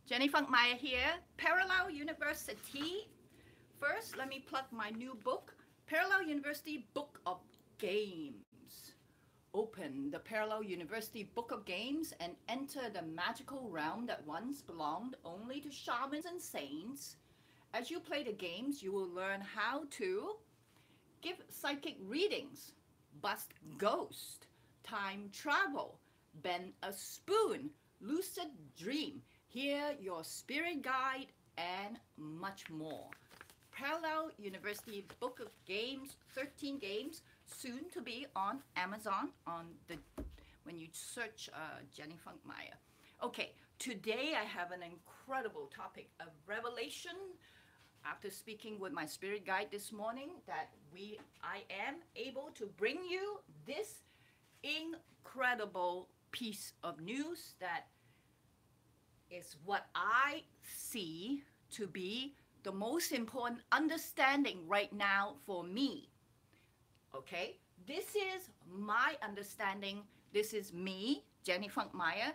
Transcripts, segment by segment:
Jenny Funkmeyer here, Parallel University. First, let me plug my new book, Parallel University Book of Games. Open the Parallel University Book of Games and enter the magical realm that once belonged only to shamans and saints. As you play the games, you will learn how to give psychic readings, bust ghost, time travel, bend a spoon, lucid dream, hear your spirit guide, and much more. Parallel University Book of Games, 13 games, soon to be on Amazon when you search Jenny Funkmeyer. Okay, today I have an incredible topic of revelation. After speaking with my spirit guide this morning, that I am able to bring you this incredible piece of news that is what I see to be the most important understanding right now for me. Okay, this is my understanding. This is me, Jenny Funkmeyer.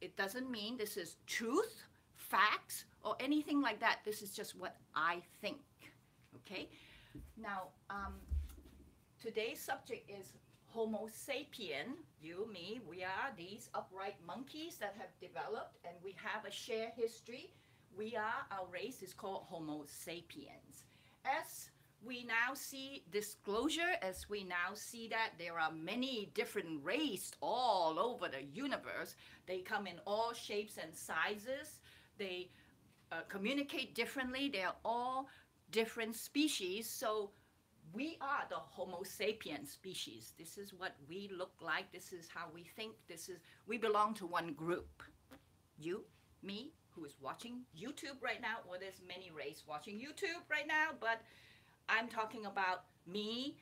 It doesn't mean this is truth, facts, or anything like that. This is just what I think. Okay, now today's subject is Homo sapien. You, me, we are these upright monkeys that have developed, and we have a shared history. Our race is called Homo sapiens. As we now see disclosure, as we now see that there are many different races all over the universe. They come in all shapes and sizes. They communicate differently. They are all different species. So we are the Homo sapien species. This is what we look like. This is how we think. We belong to one group. You, me, who is watching YouTube right now. Well, there's many races watching YouTube right now, but I'm talking about me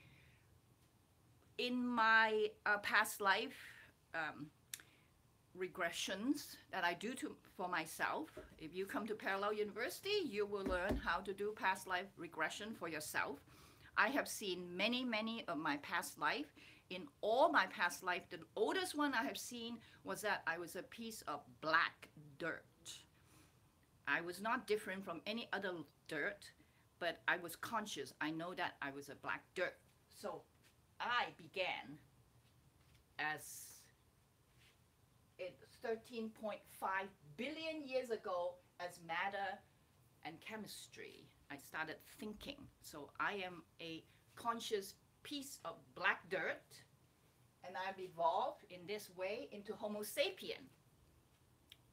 in my past life regressions that I do for myself. If you come to Parallel University, you will learn how to do past life regression for yourself. I have seen many of my past life. In all my past life, the oldest one I have seen was that I was a piece of black dirt. I was not different from any other dirt, but I was conscious. I know that I was a black dirt. So I began as 13.5 billion years ago as matter and chemistry. I started thinking. So I am a conscious piece of black dirt, and I've evolved in this way into Homo sapien.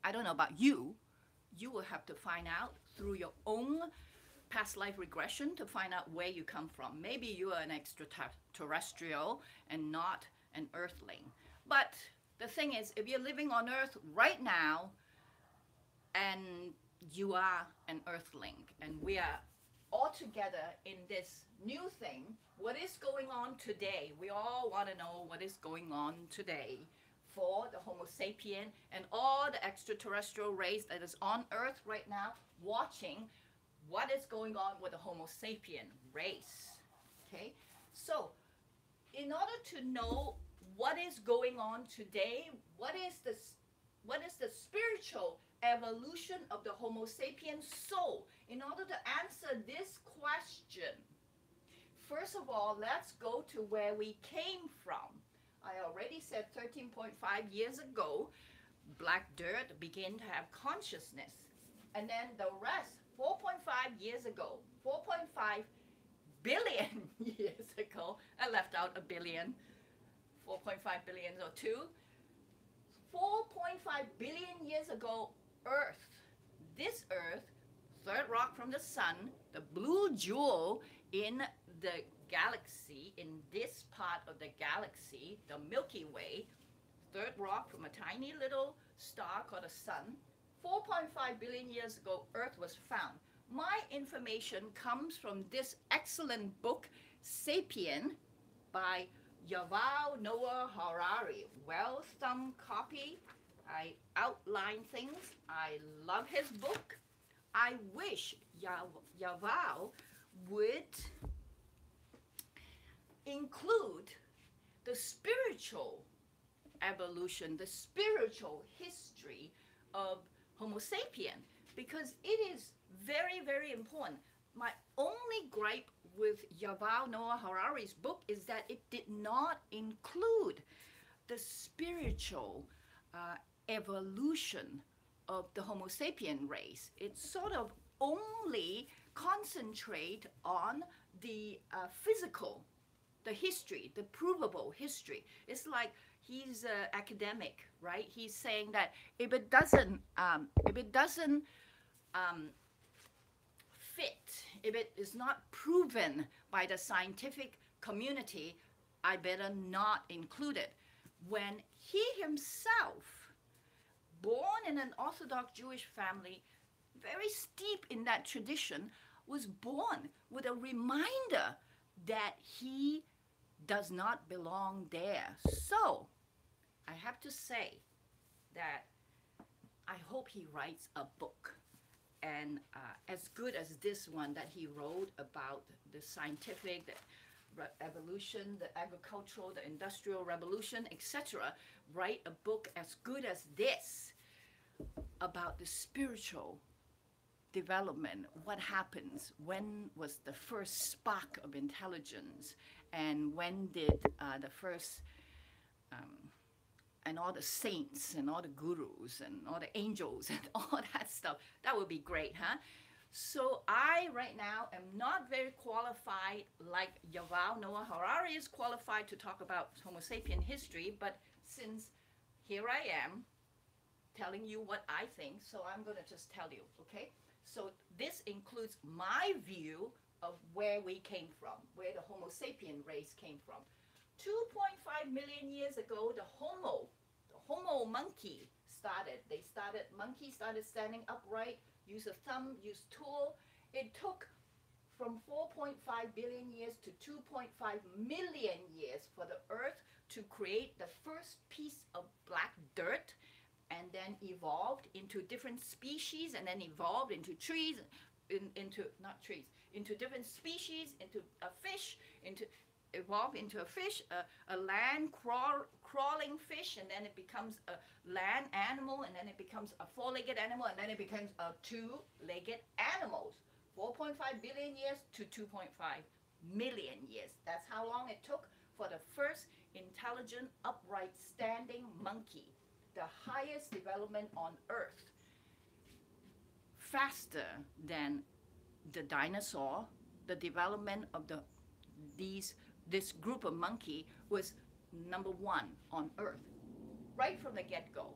I don't know about you. You will have to find out through your own past life regression to find out where you come from. Maybe you are an extraterrestrial and not an earthling. But the thing is, if you're living on Earth right now and you are an earthling and we are all together in this new thing, what is going on today? We all want to know what is going on today for the Homo sapien and all the extraterrestrial race that is on Earth right now watching what is going on with the Homo sapien race. Okay, so in order to know what is going on today, what is the spiritual evolution of the Homo sapien soul, in order to answer this question, first of all, let's go to where we came from. I already said 13.5 years ago, black dirt began to have consciousness. And then the rest, 4.5 years ago, 4.5 billion years ago, I left out a billion, 4.5 billion or two. 4.5 billion years ago, Earth, this Earth, third rock from the sun, the blue jewel in the galaxy, in this part of the galaxy, the Milky Way, third rock from a tiny little star called the sun. 4.5 billion years ago, Earth was found. My information comes from this excellent book, Sapien, by Yuval Noah Harari. Well-thumbed copy. I outline things. I love his book. I wish Yuval would include the spiritual evolution, the spiritual history of Homo sapien, because it is very, very important. My only gripe with Yuval Noah Harari's book is that it did not include the spiritual evolution of the Homo sapien race. It sort of only concentrate on the physical, the history, the provable history. It's like he's an academic, right? He's saying that if it doesn't fit, if it is not proven by the scientific community, I better not include it. When he himself, born in an Orthodox Jewish family, very steep in that tradition, was born with a reminder that he does not belong there. So, I have to say that I hope he writes a book, and as good as this one that he wrote about the scientific, the evolution, the agricultural, the industrial revolution, etc., write a book as good as this about the spiritual development, what happens, when was the first spark of intelligence, and when did the first, and all the saints and all the gurus and all the angels and all that stuff. That would be great, huh? So I right now am not very qualified like Yuval Noah Harari is qualified to talk about Homo sapien history, but since here I am telling you what I think, so I'm going to just tell you, okay? So this includes my view of where we came from, where the Homo sapien race came from. 2.5 million years ago, the Homo monkey started. Monkeys started standing upright, use a thumb, use tool. It took from 4.5 billion years to 2.5 million years for the Earth to create the first piece of black dirt, and then evolved into different species, and then evolved into trees, into different species, into a fish, evolved into a fish, a land crawling fish, and then it becomes a land animal, and then it becomes a four-legged animal, and then it becomes a two-legged animals. 4.5 billion years to 2.5 million years. That's how long it took for the first intelligent, upright, standing monkey, the highest development on Earth, faster than the dinosaur. The development of this group of monkey was number one on Earth, right from the get-go,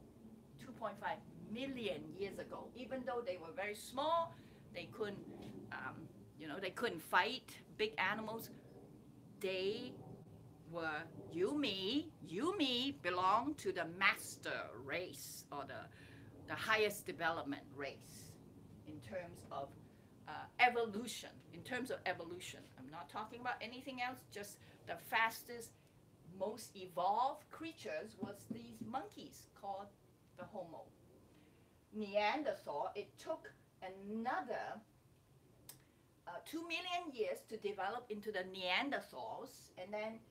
2.5 million years ago. Even though they were very small, they couldn't, they couldn't fight big animals. They were, you, me, belong to the master race, or the highest development race in terms of evolution. In terms of evolution, I'm not talking about anything else, just the fastest, most evolved creatures was these monkeys called the Homo. Neanderthal, it took another 2 million years to develop into the Neanderthals, and then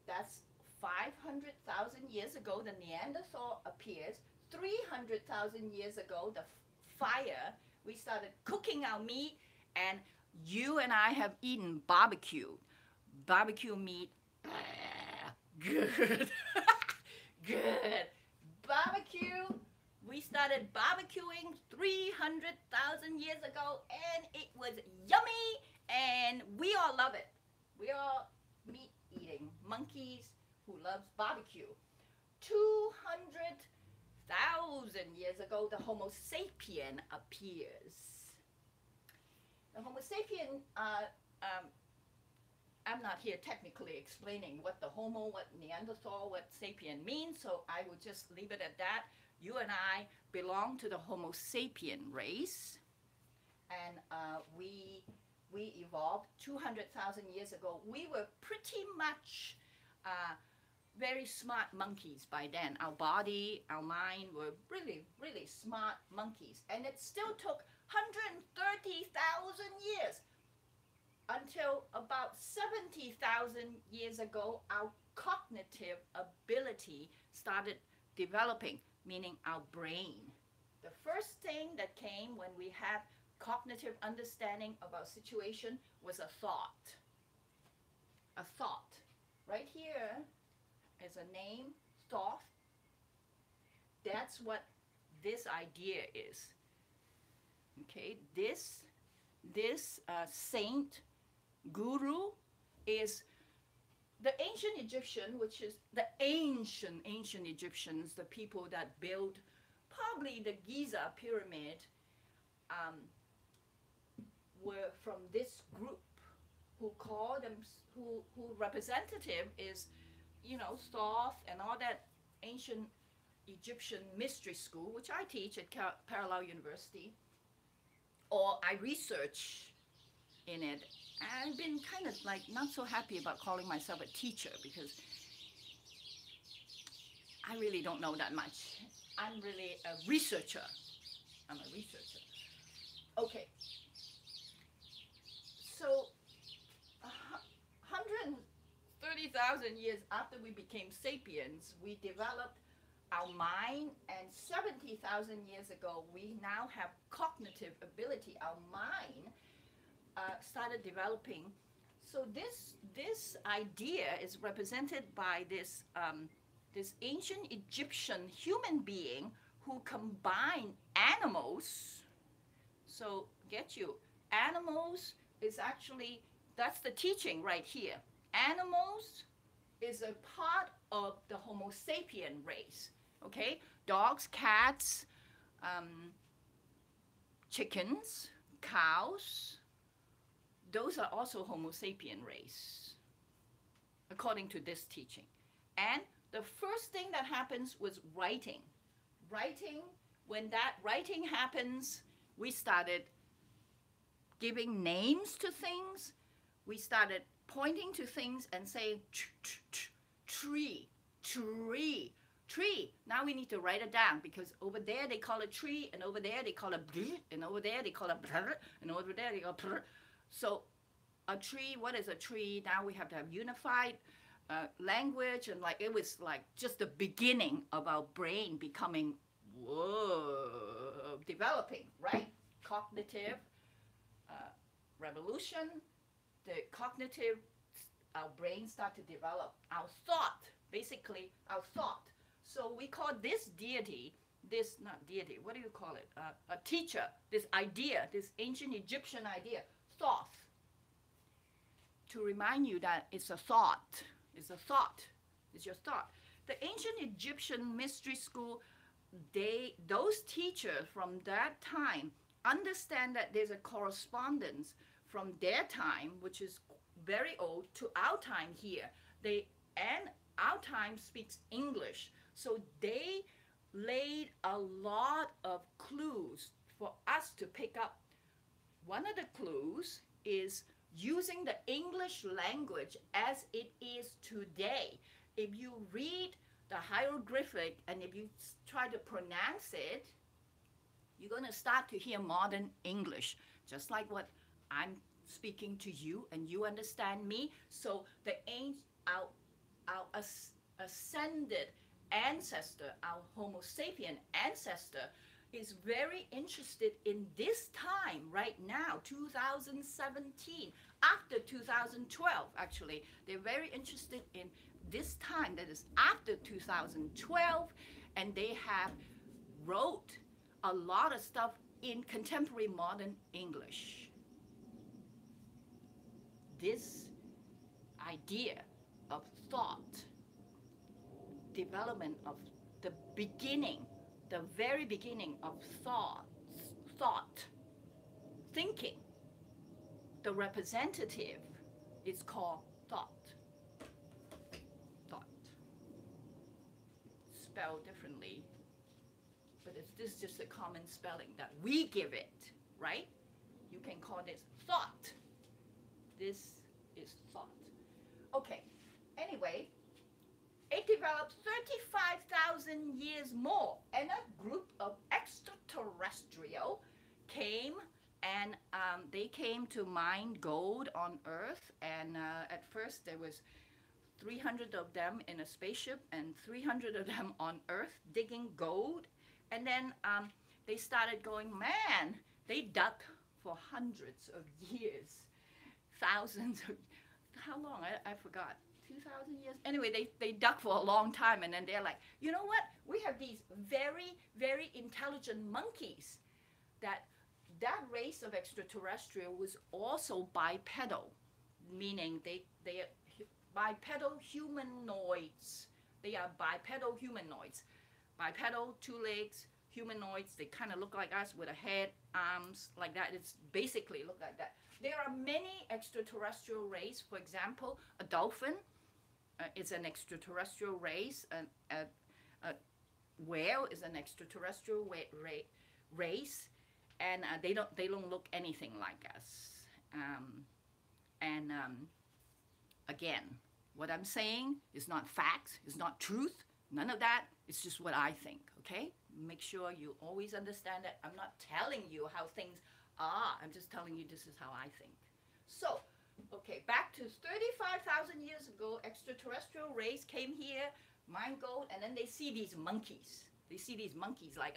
that's 500,000 years ago, the Neanderthal appears. 300,000 years ago, the fire, we started cooking our meat, and you and I have eaten barbecue meat. Good. Good. Barbecue, we started barbecuing 300,000 years ago, and it was yummy, and we all love it. We all meat eating monkeys who loves barbecue. 200,000 years ago, the Homo sapien appears. The Homo sapien, I'm not here technically explaining what the Homo, what Neanderthal, what sapien means, so I will just leave it at that. You and I belong to the Homo sapien race, and we evolved 200,000 years ago. We were pretty much very smart monkeys by then. Our body, our mind were really, really smart monkeys, and it still took 130,000 years until about 70,000 years ago, our cognitive ability started developing, meaning our brain, The first thing that came when we had cognitive understanding of our situation was a thought. A thought. Right here is a name, thought. That's what this idea is. Okay, this saint, guru, is the ancient Egyptian, which is the ancient Egyptians, the people that built probably the Giza pyramid, were from this group who call them, who representative is, you know, Thoth and all that ancient Egyptian mystery school, which I teach at Parallel University, or I research in it. I've been kind of like not so happy about calling myself a teacher because I really don't know that much. I'm really a researcher. I'm a researcher. Okay. So 130,000 years after we became sapiens, we developed our mind, and 70,000 years ago, we now have cognitive ability. Our mind started developing. So this idea is represented by this ancient Egyptian human being who combined animals. So get you, animals is actually, that's the teaching right here. Animals is a part of the Homo sapien race. Okay, dogs, cats, chickens, cows, those are also Homo sapien race, according to this teaching. And the first thing that happens was writing. Writing, when that writing happens, we started giving names to things. We started pointing to things and saying, tree, tree, tree. Now we need to write it down because over there they call it tree, and over there they call it bleh, and over there they call it brr, and over there they call it brr. So a tree, what is a tree? Now we have to have unified language, and like it was like just the beginning of our brain becoming, whoa, developing, right? Cognitive revolution, the cognitive, our brain start to develop, our thought, basically our thought. So we call this deity, this, not deity, what do you call it? A teacher, this idea, this ancient Egyptian idea, thought. To remind you that it's a thought, it's a thought, it's your thought. The ancient Egyptian mystery school, those teachers from that time understand that there's a correspondence from their time, which is very old, to our time here. And our time speaks English. So they laid a lot of clues for us to pick up. One of the clues is using the English language as it is today. If you read the hieroglyphic and if you try to pronounce it, you're going to start to hear modern English, just like what I'm speaking to you and you understand me. So our ascended ancestor, our Homo sapien ancestor, is very interested in this time right now, 2017, after 2012 actually. They're very interested in this time that is after 2012, and they have wrote a lot of stuff in contemporary modern English. This idea of thought, development of the beginning, the very beginning of thought, thinking, the representative is called thought. Thought. Spelled differently, but this is just a common spelling that we give it, right? You can call this thought. This is thought. Okay, anyway, it developed 35,000 years more, and a group of extraterrestrial came, and they came to mine gold on Earth, and at first there was 300 of them in a spaceship and 300 of them on Earth digging gold, and then they started going, man, they duck for hundreds of years, thousands of, how long? I forgot. 2,000 years. Anyway, they duck for a long time, and then they're like, you know what? We have these very, very intelligent monkeys. That race of extraterrestrial was also bipedal, meaning they are bipedal humanoids. They are bipedal humanoids. Bipedal, two legs, humanoids. They kind of look like us with a head, arms, like that. It's basically look like that. There are many extraterrestrial race. For example, a dolphin is an extraterrestrial race. A whale is an extraterrestrial race, and they don't look anything like us. Again, what I'm saying is not facts, it's not truth, none of that. It's just what I think. Okay, make sure you always understand that I'm not telling you how things are. I'm just telling you this is how I think. So, okay, back to 35,000 years ago, extraterrestrial race came here, mind gold, and then they see these monkeys. They see these monkeys like,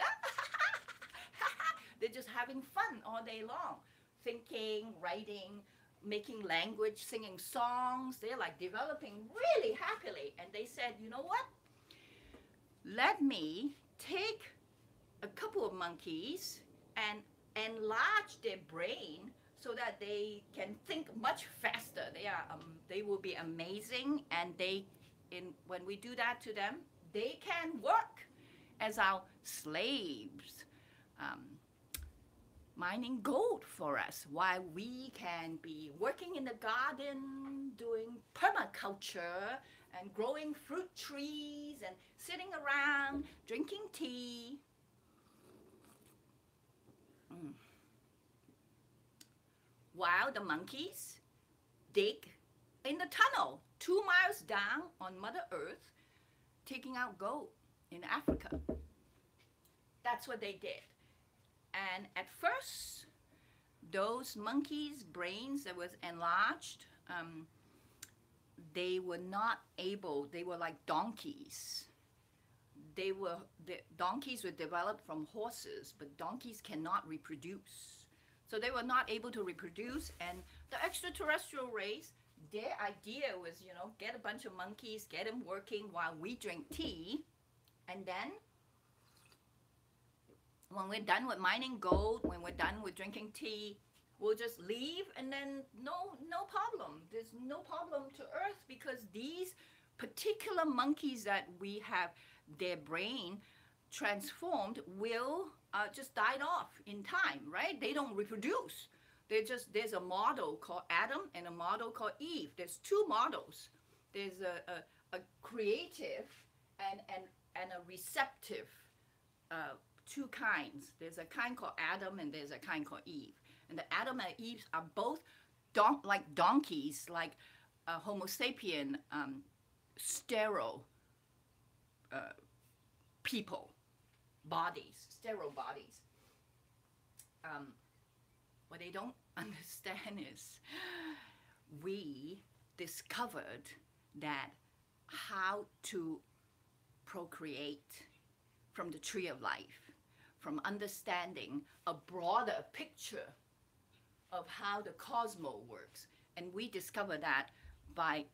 they're just having fun all day long, thinking, writing, making language, singing songs. They're like developing really happily. And they said, you know what? Let me take a couple of monkeys and enlarge their brain so that they can think much faster. They will be amazing, and when we do that to them, they can work as our slaves, mining gold for us, while we can be working in the garden, doing permaculture, and growing fruit trees, and sitting around, drinking tea. While the monkeys dig in the tunnel 2 miles down on Mother Earth, taking out gold in Africa. That's what they did. And at first, those monkeys' brains that was enlarged, they were not able, they were like donkeys. The donkeys were developed from horses, but donkeys cannot reproduce. So they were not able to reproduce, and the extraterrestrial race, their idea was, you know, get a bunch of monkeys, get them working while we drink tea, and then when we're done with mining gold, when we're done with drinking tea, we'll just leave, and then no problem. There's no problem to Earth, because these particular monkeys that we have their brain transformed will just died off in time, right? They don't reproduce. There's a model called Adam and a model called Eve. There's two models. There's a creative and a receptive, two kinds. There's a kind called Adam and there's a kind called Eve. And the Adam and Eve are both like donkeys, like Homo sapien, sterile people, sterile bodies. What they don't understand is we discovered that how to procreate from the tree of life, from understanding a broader picture of how the cosmos works. And we discovered that by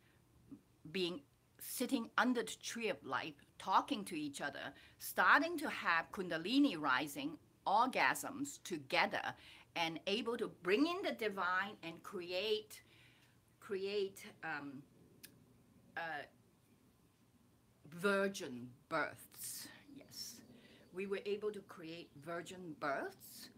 sitting under the tree of life, talking to each other, starting to have Kundalini rising, orgasms together, and able to bring in the divine and create virgin births. Yes, we were able to create virgin births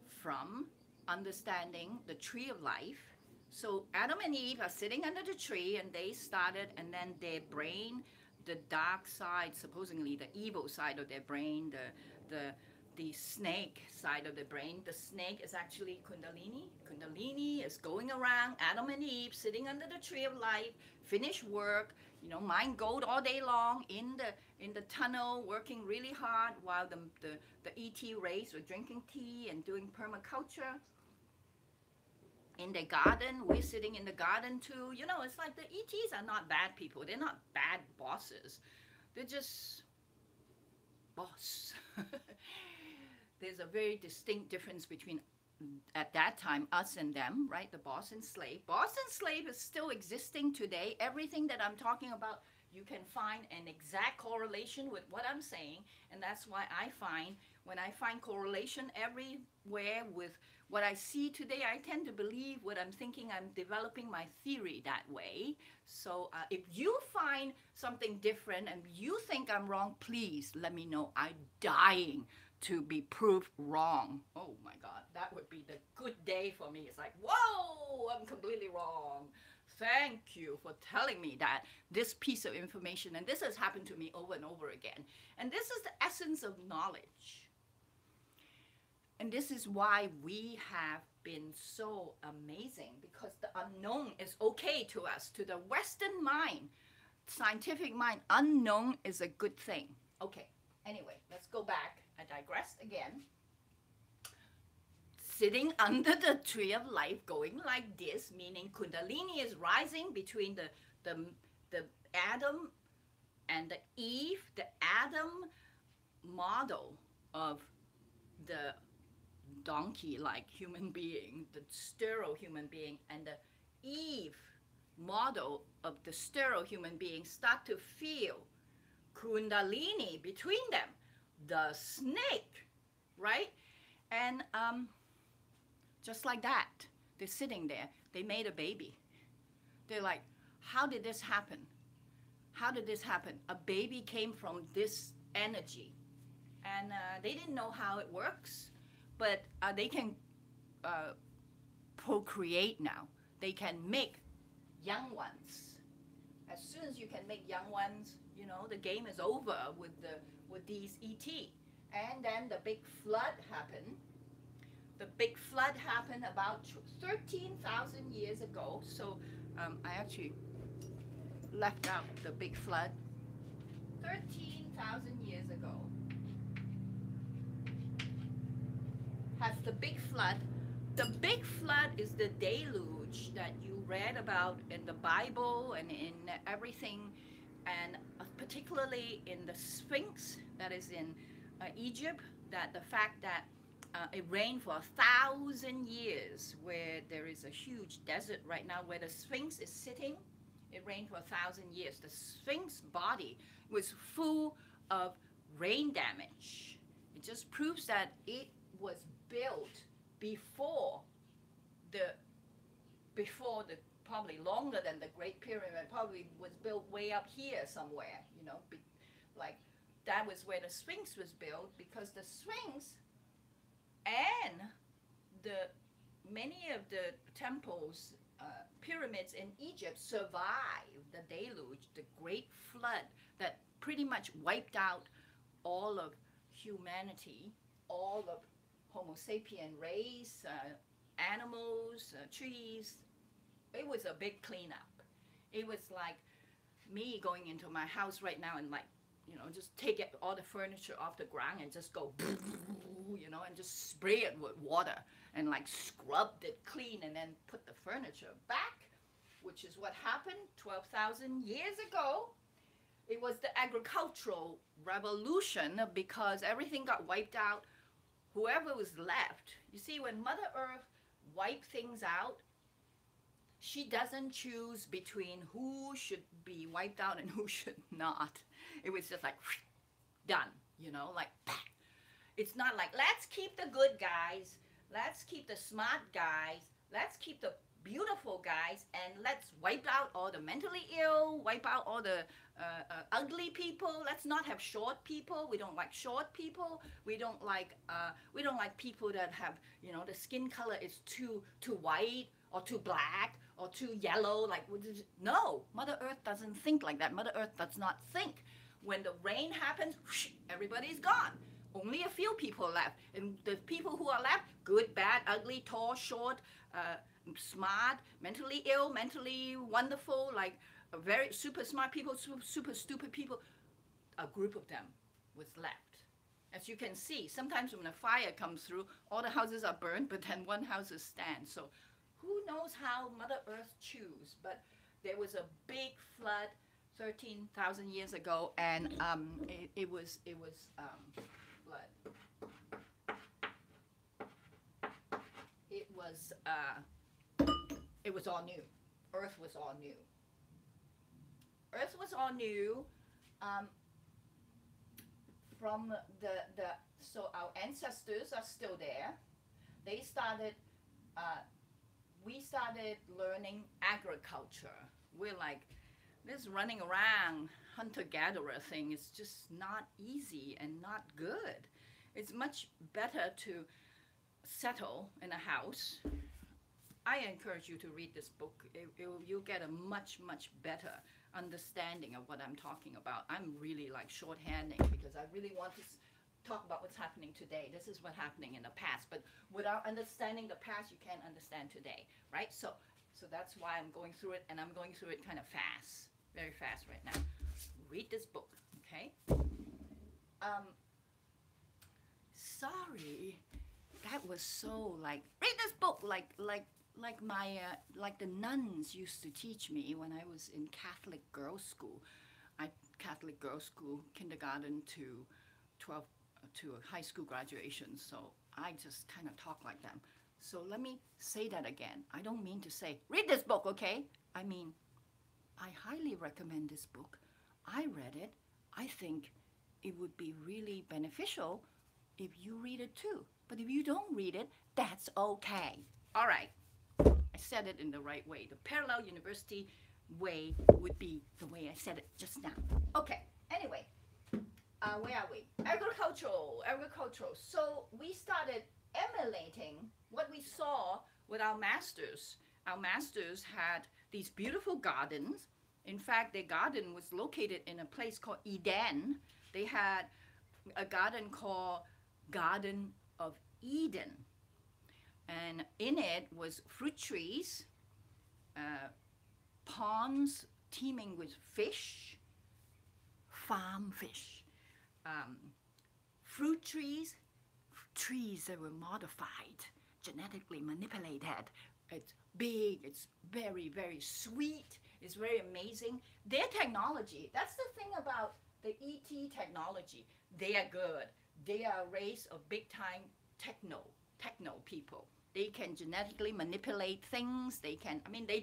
from understanding the tree of life. So Adam and Eve are sitting under the tree, and they started, and then their brain, the dark side, supposedly the evil side of their brain, the snake side of the brain. The snake is actually Kundalini. Kundalini is going around Adam and Eve, sitting under the tree of life, finish work, you know, mine gold all day long in the tunnel, working really hard, while the ET race were drinking tea and doing permaculture. In the garden, we're sitting in the garden too. You know, it's like the ETs are not bad people. They're not bad bosses. They're just boss. there's a very distinct difference between, at that time, us and them, right? The boss and slave. Boss and slave is still existing today. Everything that I'm talking about, you can find an exact correlation with what I'm saying. And that's why I find, when I find correlation everywhere with what I see today, I tend to believe what I'm thinking. I'm developing my theory that way. So if you find something different and you think I'm wrong, please let me know. I'm dying to be proved wrong. Oh my God, that would be the good day for me. It's like, whoa, I'm completely wrong. Thank you for telling me that this piece of information, and this has happened to me over and over again. And this is the essence of knowledge. And this is why we have been so amazing, because the unknown is okay to us. To the Western mind, scientific mind, unknown is a good thing. Okay, anyway, let's go back. I digressed again. Sitting under the tree of life, going like this, meaning Kundalini is rising between the Adam and the Eve, the Adam model of the donkey-like human being, the sterile human being, and the Eve model of the sterile human being start to feel Kundalini between them. The snake, right? And just like that, they're sitting there. They made a baby. They're like, how did this happen? How did this happen? A baby came from this energy. And they didn't know how it works, but they can procreate now. They can make young ones. As soon as you can make young ones, you know, the game is over with these ET. And then the big flood happened. The big flood happened about 13,000 years ago. So I actually left out the big flood. 13,000 years ago has the big flood. The big flood is the deluge that you read about in the Bible and in everything, and particularly in the Sphinx that is in Egypt, that the fact that it rained for 1,000 years, where there is a huge desert right now where the Sphinx is sitting. It rained for 1,000 years. The Sphinx body was full of rain damage. It just proves that it was built before the probably longer than the Great Pyramid. Probably was built way up here somewhere, you know, like that was where the Sphinx was built, because the Sphinx and many of the temples, pyramids in Egypt survived the deluge, the great flood that pretty much wiped out all of humanity, all of Homo sapien race, animals, trees. It was a big cleanup. It was like me going into my house right now and, like, you know, just take all the furniture off the ground and just go, you know, and just spray it with water and like scrub it clean and then put the furniture back, which is what happened 12,000 years ago. It was the agricultural revolution, because everything got wiped out. Whoever was left, you see, when Mother Earth wiped things out, she doesn't choose between who should be wiped out and who should not. It was just like, done, you know, like, it's not like, let's keep the good guys, let's keep the smart guys, let's keep the beautiful guys, and let's wipe out all the mentally ill, wipe out all the ugly people. Let's not have short people. We don't like short people. We don't like people that have, you know, the skin color is too white or too black or too yellow. Like, no, Mother Earth doesn't think like that. Mother Earth does not think. When the rain happens, everybody's gone. Only a few people left. And the people who are left, good, bad, ugly, tall, short, smart, mentally ill, mentally wonderful, like very super smart people, super stupid people, a group of them was left. As you can see, sometimes when a fire comes through, all the houses are burned, but then one house stands. So who knows how Mother Earth choose? But there was a big flood 13,000 years ago, and it was blood. it was all new. Earth was all new. Earth was all new. From so our ancestors are still there. They started, we started learning agriculture. We're like, this running around hunter-gatherer thing is just not easy and not good. It's much better to settle in a house. I encourage you to read this book. You'll get a much, much better understanding of what I'm talking about. I'm really like shorthanding because I really want to talk about what's happening today. This is what's happening in the past, but without understanding the past, you can't understand today, right? So that's why I'm going through it, and I'm going through it kind of fast, very fast right now. Read this book, okay? Sorry, that was so like, read this book like my like the nuns used to teach me when I was in Catholic girls' school. Catholic girls' school, kindergarten to 12 to high school graduation. So I just kind of talk like them. So let me say that again. I don't mean to say read this book, okay? I mean, I highly recommend this book. I read it. I think it would be really beneficial if you read it too. But if you don't read it, that's okay. All right. I said it in the right way. The parallel university way would be the way I said it just now. Okay, anyway, where are we? Agricultural. So we started emulating what we saw with our masters. Our masters had these beautiful gardens. In fact, their garden was located in a place called Eden. They had a garden called Garden of Eden. And in it was fruit trees, ponds teeming with fish, farm fish, fruit trees that were modified, genetically manipulated. It's big, it's very, very sweet, it's very amazing. Their technology, that's the thing about the ET technology. They are good. They are a race of big-time techno people. They can genetically manipulate things. They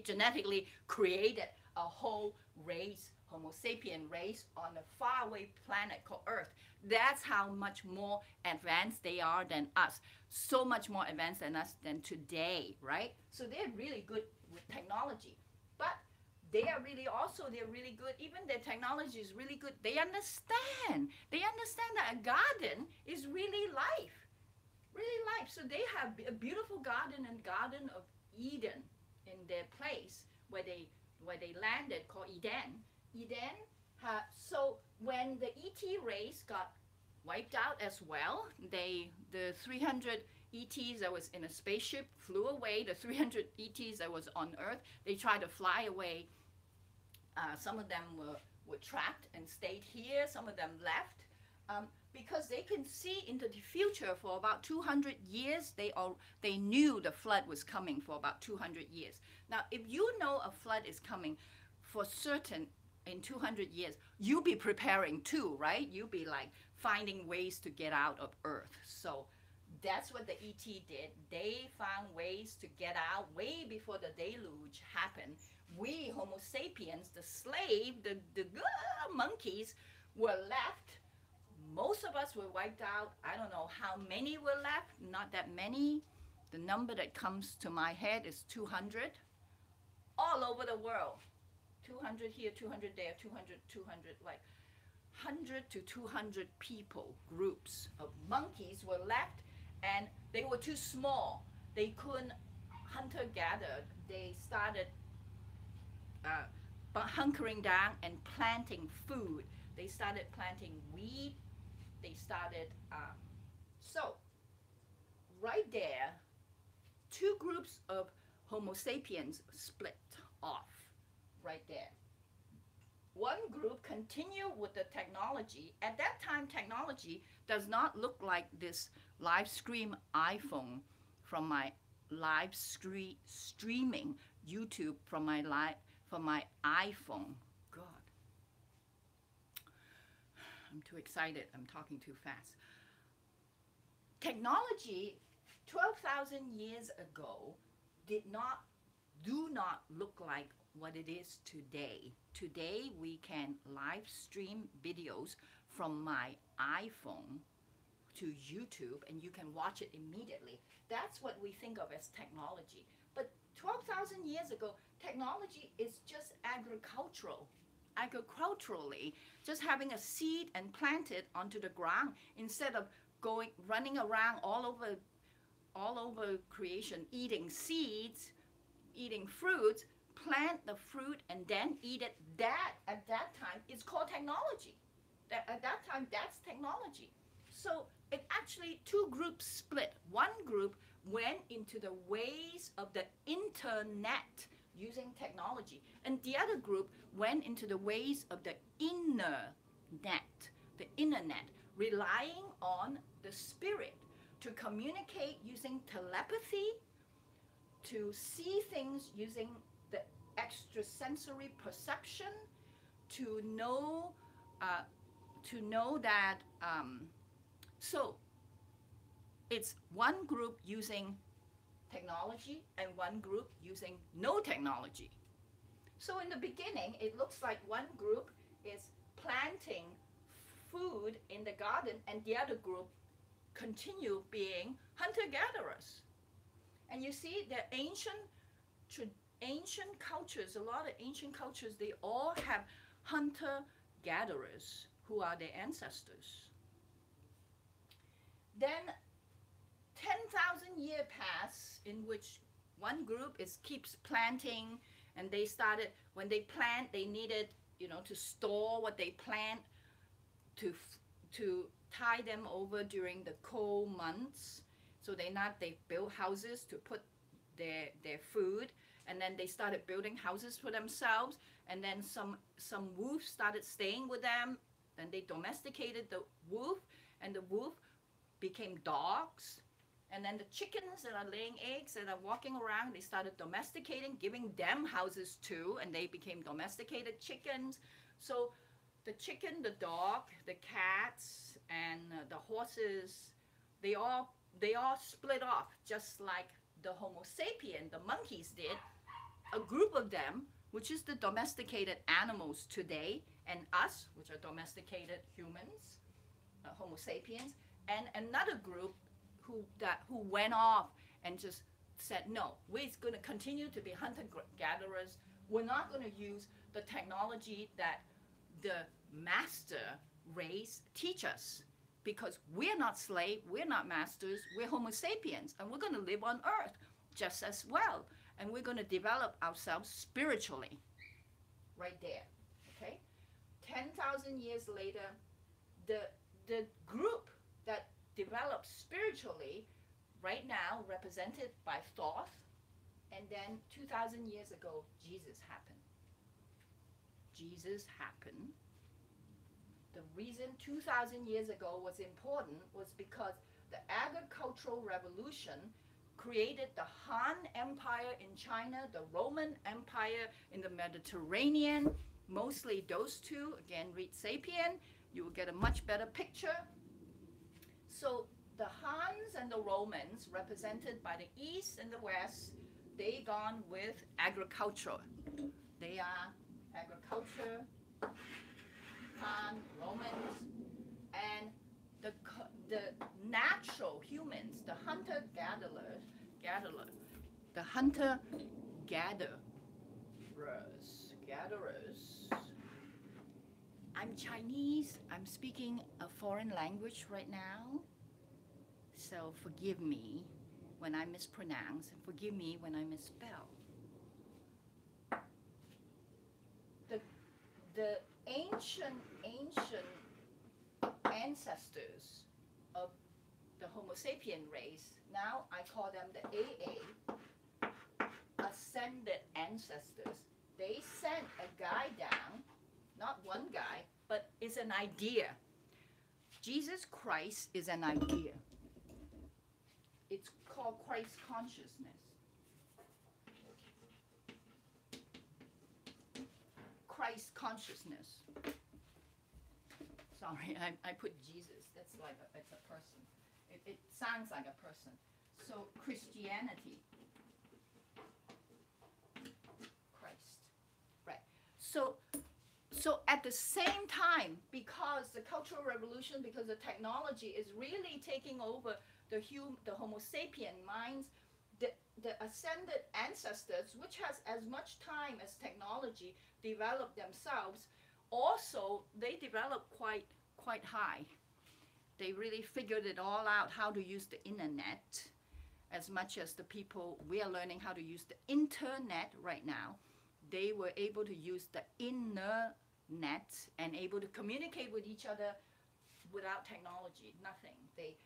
genetically created a whole race, Homo sapien race, on a faraway planet called Earth. That's how much more advanced they are than us. So much more advanced than us than today, right? So they're really good with technology. But they're really good. Even their technology is really good. They understand that a garden is really life. So they have a beautiful garden and Garden of Eden in their place where they landed called Eden. So when the ET race got wiped out as well, the 300 ETs that was in a spaceship flew away. The 300 ETs that was on Earth, they tried to fly away. Some of them were trapped and stayed here. Some of them left. Because they can see into the future for about 200 years. They knew the flood was coming for about 200 years. Now, if you know a flood is coming for certain in 200 years, you'll be preparing too, right? You'll be like finding ways to get out of Earth. So that's what the ET did. They found ways to get out way before the deluge happened. We, Homo sapiens, the slave, the monkeys, were left. Most of us were wiped out. I don't know how many were left, not that many. The number that comes to my head is 200. All over the world. 200 here, 200 there, 200, like 100 to 200 people, groups of monkeys were left, and they were too small. They couldn't hunter-gather. They started hunkering down and planting food. They started planting wheat. They started, so right there, two groups of Homo sapiens split off right there. One group continued with the technology. At that time, technology does not look like this live stream iPhone from my live streaming YouTube from my iPhone. God. I'm too excited. I'm talking too fast. Technology 12,000 years ago do not look like what it is today. Today we can live stream videos from my iPhone to YouTube and you can watch it immediately. That's what we think of as technology. But 12,000 years ago, technology is just agriculturally, just having a seed and plant it onto the ground instead of running around all over creation, eating seeds, eating fruits, plant the fruit and then eat it. That at that time is called technology. At that time, that's technology. So it actually, two groups split. One group went into the ways of the internet using technology, and the other group went into the ways of the inner net, relying on the spirit to communicate using telepathy, to see things using the extrasensory perception, to know that. So it's one group using technology and one group using no technology. So in the beginning, it looks like one group is planting food in the garden and the other group continue being hunter-gatherers. And you see the ancient cultures, a lot of ancient cultures, they all have hunter-gatherers who are their ancestors. Then 10,000 years pass in which one group keeps planting, and they started, when they plant, they needed, to store what they plant, to tie them over during the cold months. So they built houses to put their food, and then they started building houses for themselves, and then some wolves started staying with them. Then they domesticated the wolf, and the wolf became dogs. And then the chickens that are laying eggs that are walking around, they started domesticating, giving them houses too, and they became domesticated chickens. So the chicken, the dog, the cats, and the horses, they all split off, just like the Homo sapien, the monkeys did. A group of them, which is the domesticated animals today, and us, which are domesticated humans, Homo sapiens, and another group who went off and just said, no, we're going to continue to be hunter-gatherers. We're not going to use the technology that the master race teach us, because we're not slaves, we're not masters, we're Homo sapiens, and we're going to live on Earth just as well, and we're going to develop ourselves spiritually. Right there, okay? 10,000 years later, the group that developed spiritually, right now represented by Thoth, and then 2,000 years ago, Jesus happened. Jesus happened. The reason 2,000 years ago was important was because the agricultural revolution created the Han Empire in China, the Roman Empire in the Mediterranean, mostly those two. Again, read Sapien, you will get a much better picture. So the Hans and the Romans, represented by the East and the West, they gone with agriculture. They are agriculture, Han, Romans, and the natural humans, the hunter-gatherers, I'm Chinese, I'm speaking a foreign language right now, so forgive me when I mispronounce, and forgive me when I misspell. The ancient ancestors of the Homo sapien race, now I call them the AA, ascended ancestors. They sent a guy down, not one guy, but it's an idea. Jesus Christ is an idea. It's called Christ consciousness. Christ consciousness. Sorry, I put Jesus. That's like it's a person. It sounds like a person. So Christianity, Christ, right? So at the same time, because the Cultural Revolution, because the technology is really taking over the Homo sapien minds, the ascended ancestors, which has as much time as technology, developed themselves. Also, they developed quite high. They really figured it all out, how to use the internet, as much as the people, we are learning how to use the internet right now. They were able to use the inner net and able to communicate with each other without technology, nothing. They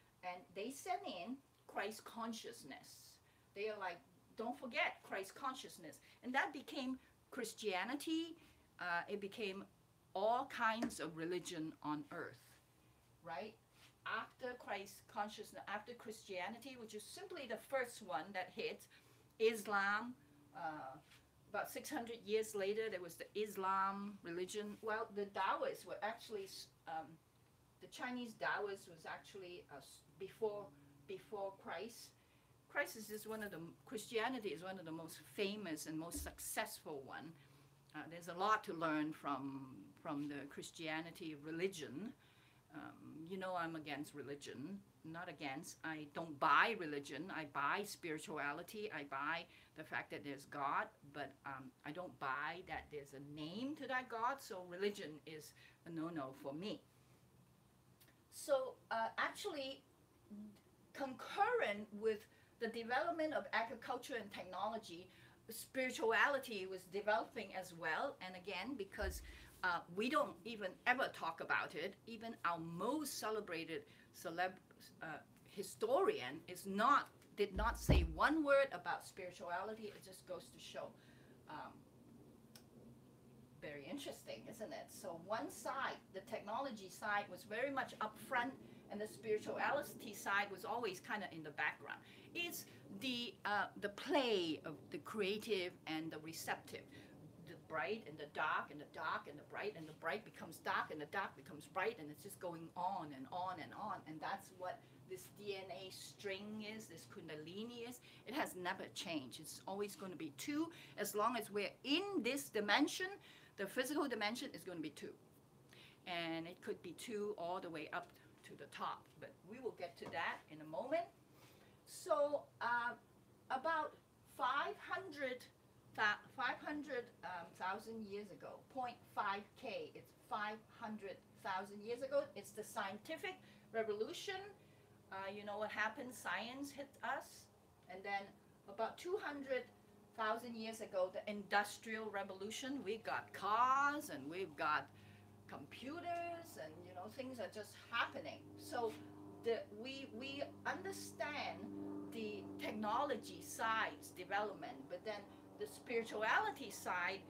sent in Christ consciousness. They are like, don't forget Christ consciousness. And that became Christianity. It became all kinds of religion on earth, right? After Christ consciousness, after Christianity, which is simply the first one that hit, Islam, about 600 years later, there was the Islam religion. Well, the Taoists were actually, the Chinese Taoists was actually before Christ. Christianity is one of the most famous and most successful one. There's a lot to learn from the Christianity religion. You know, I'm against religion, not against. I don't buy religion. I buy spirituality. I buy the fact that there's God, but I don't buy that there's a name to that God. So religion is a no-no for me. So actually, concurrent with the development of agriculture and technology, spirituality was developing as well. And again, because we don't even ever talk about it, even our most celebrated historian did not say one word about spirituality. It just goes to show. Very interesting, isn't it? So one side, the technology side, was very much upfront, and the spirituality side was always kind of in the background. It's the play of the creative and the receptive, the bright and the dark, and the dark and the bright, and the bright becomes dark, and the dark becomes bright, and it's just going on and on and on. And that's what this DNA string is, this Kundalini is. It has never changed. It's always going to be two. As long as we're in this dimension, the physical dimension is going to be two. And it could be two all the way up to the top, but we will get to that in a moment. So about 500,000 years ago, 0.5K, it's 500,000 years ago. It's the scientific revolution. You know what happened? Science hit us. And then about 200,000 years ago, the Industrial Revolution. We got cars and we've got computers, and you know, things are just happening. So we understand the technology side's development, but then the spirituality side,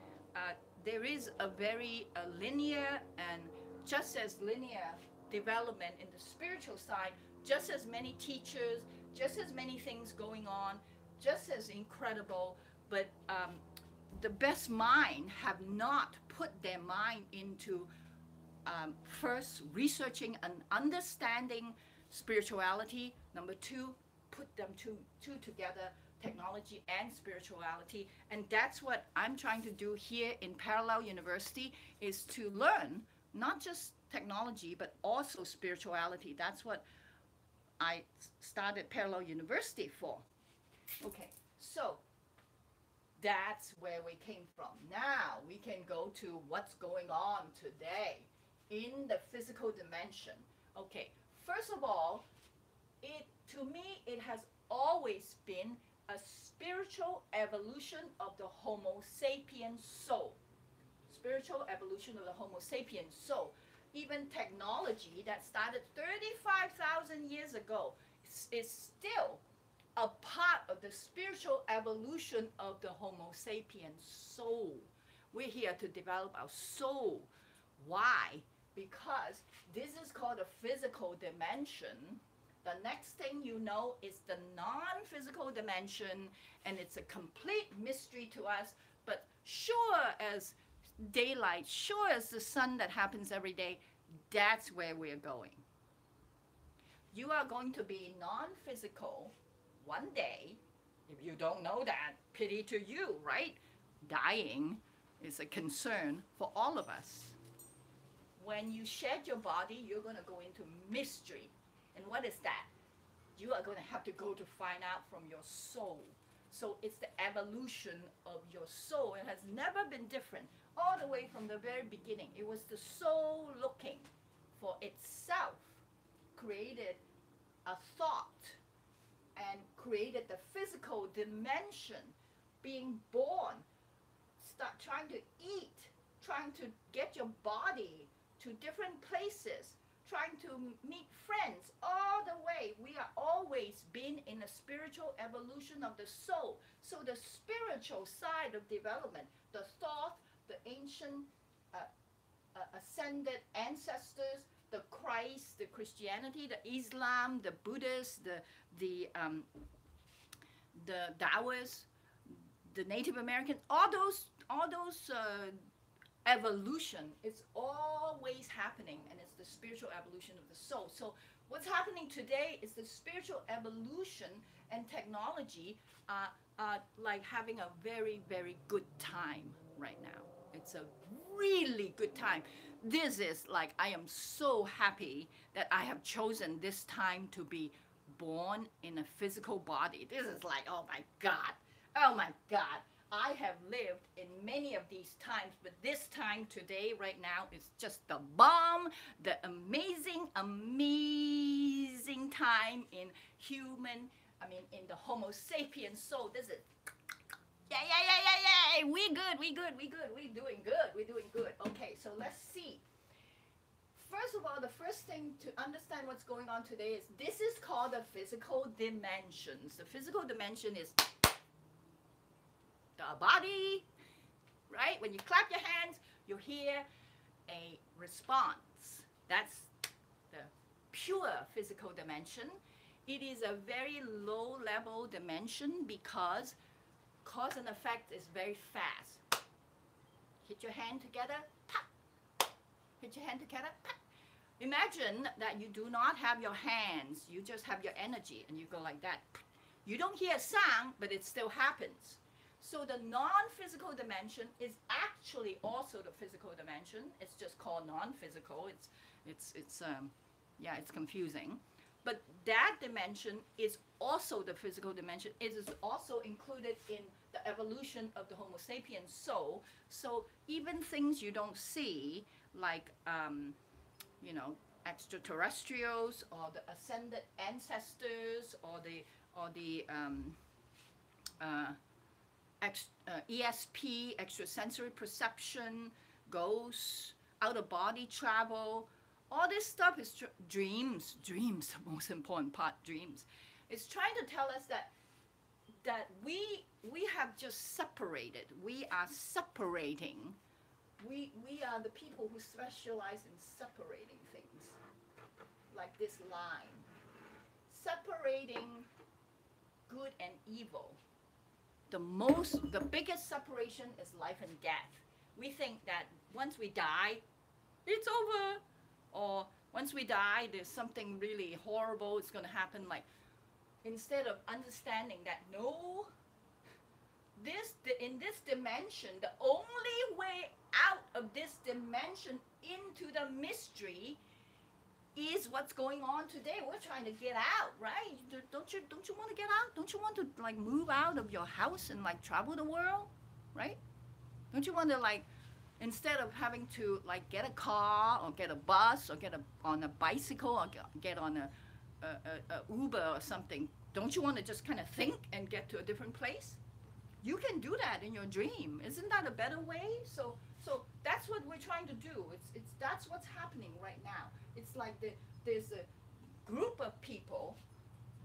there is a very linear and just as linear development in the spiritual side, just as many teachers, just as many things going on, just as incredible, but the best mind have not put their mind into first researching and understanding spirituality. Number two, put them two together, technology and spirituality. And that's what I'm trying to do here in Parallel University, is to learn not just technology but also spirituality. That's what I started Parallel University for. Okay, so that's where we came from. Now we can go to what's going on today in the physical dimension. Okay, first of all, to me, it has always been a spiritual evolution of the Homo sapien soul. Spiritual evolution of the Homo sapien soul. Even technology that started 35,000 years ago is still a part of the spiritual evolution of the Homo sapien soul. We're here to develop our soul. Why? Because this is called a physical dimension. The next thing you know is the non-physical dimension, and it's a complete mystery to us, but sure as daylight, sure as the sun that happens every day, that's where we're going. You are going to be non-physical one day, if you don't know that, pity to you, right? Dying is a concern for all of us. When you shed your body, you're going to go into mystery. And what is that? You are going to have to go to find out from your soul. So it's the evolution of your soul. It has never been different. All the way from the very beginning, it was the soul looking for itself, created a thought, and created the physical dimension, being born, start trying to eat, trying to get your body to different places, trying to meet friends, all the way. We are always been in a spiritual evolution of the soul. So the spiritual side of development, the thought, the ancient ascended ancestors, the Christ, the Christianity, the Islam, the Buddhists, the Taoists, the Native Americans, all those evolution is always happening, and it's the spiritual evolution of the soul. So what's happening today is the spiritual evolution, and technology are like having a very, very good time right now. It's a really good time. This is like, I am so happy that I have chosen this time to be born in a physical body. This is like, oh my God, oh my God. I have lived in many of these times, but this time today, right now, is just the bomb, the amazing, amazing time in in the Homo sapiens soul. This is, yeah. We good. We're doing good. Okay, so let's see. First of all, the first thing to understand what's going on today is this is called the physical dimensions. The physical dimension is the body, right? When you clap your hands, you hear a response. That's the pure physical dimension. It is a very low level dimension because cause and effect is very fast. Hit your hand together, pop. Hit your hand together, pop. Imagine that you do not have your hands, you just have your energy, and you go like that. You don't hear a sound, but it still happens. So the non-physical dimension is actually also the physical dimension. It's just called non-physical. It's confusing. But that dimension is also the physical dimension. It is also included in the evolution of the Homo sapiens soul. So even things you don't see, like extraterrestrials or the ascended ancestors or the ESP, extrasensory perception, ghosts, out-of-body travel, all this stuff is dreams, the most important part, dreams. It's trying to tell us that we have just separated. We are separating. We are the people who specialize in separating things, like this line. Separating good and evil. The biggest separation is life and death. We think that once we die, it's over. Or once we die, there's something really horrible is going to happen. Like, instead of understanding that, no, in this dimension, the only way out of this dimension into the mystery is what's going on today. We're trying to get out, right? Don't you want to get out? Don't you want to like move out of your house and like travel the world, right? Don't you want to like, instead of having to like get a car or get a bus or get on a bicycle or get on a Uber or something, don't you want to just kind of think and get to a different place? You can do that in your dream. Isn't that a better way? So that's what we're trying to do. That's what's happening right now. It's like there's a group of people